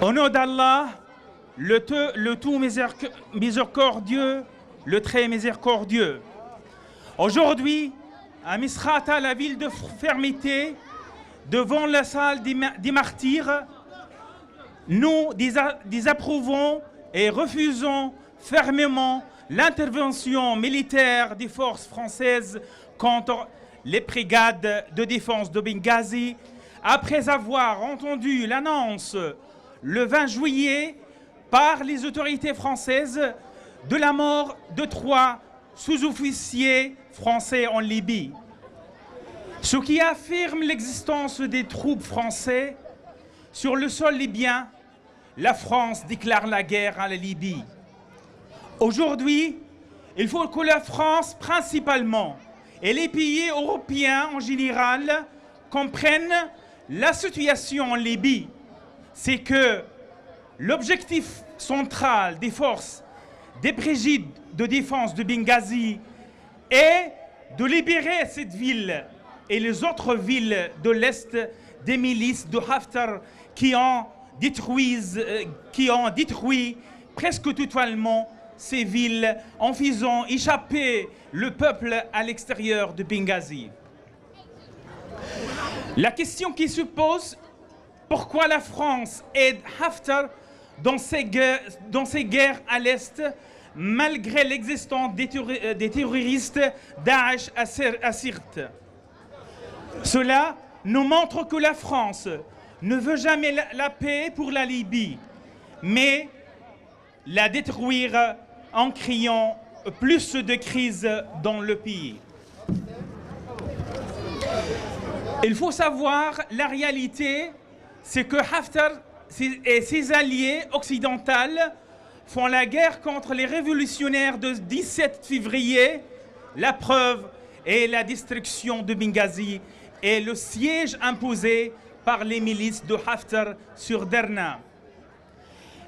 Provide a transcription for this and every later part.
Au nom d'Allah, le tout miséricordieux, le très miséricordieux. Aujourd'hui, à Misrata, la ville de fermeté, devant la salle des martyrs, nous désapprouvons et refusons fermement l'intervention militaire des forces françaises contre les brigades de défense de Benghazi, après avoir entendu l'annonce le 20 juillet par les autorités françaises de la mort de 3 sous-officiers français en Libye. Ce qui affirme l'existence des troupes françaises sur le sol libyen. La France déclare la guerre à la Libye. Aujourd'hui, il faut que la France principalement et les pays européens en général comprennent la situation en Libye. C'est que l'objectif central des forces des brigades de défense de Benghazi est de libérer cette ville et les autres villes de l'Est des milices de Haftar qui ont détruit presque totalement ces villes en faisant échapper le peuple à l'extérieur de Benghazi. La question qui se pose, pourquoi la France aide Haftar dans ses guerres à l'Est, malgré l'existence des terroristes Daesh à Sirte? Cela nous montre que la France ne veut jamais la paix pour la Libye, mais la détruire en créant plus de crises dans le pays. Il faut savoir la réalité, c'est que Haftar et ses alliés occidentaux font la guerre contre les révolutionnaires de 17 février. La preuve est la destruction de Benghazi et le siège imposé par les milices de Haftar sur Derna.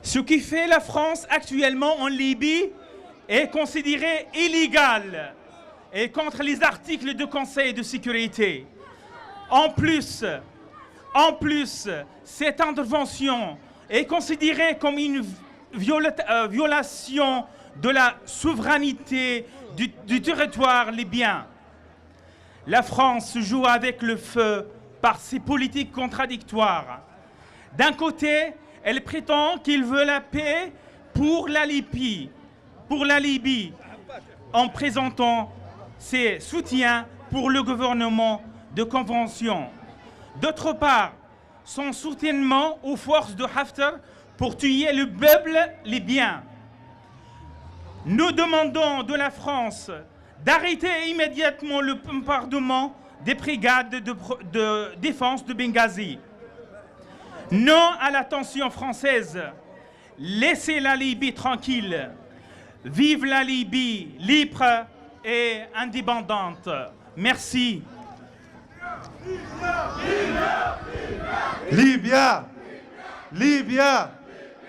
Ce qui fait la France actuellement en Libye est considéré illégal et contre les articles du Conseil de sécurité. En plus, cette intervention est considérée comme une violation de la souveraineté du territoire libyen. La France joue avec le feu par ses politiques contradictoires. D'un côté, elle prétend qu'il veut la paix pour la Libye, en présentant ses soutiens pour le gouvernement de convention. D'autre part, son soutien aux forces de Haftar pour tuer le peuple libyen. Nous demandons de la France d'arrêter immédiatement le bombardement des brigades de défense de Benghazi. Non à la tension française. Laissez la Libye tranquille. Vive la Libye libre et indépendante. Merci. Libya, Libya,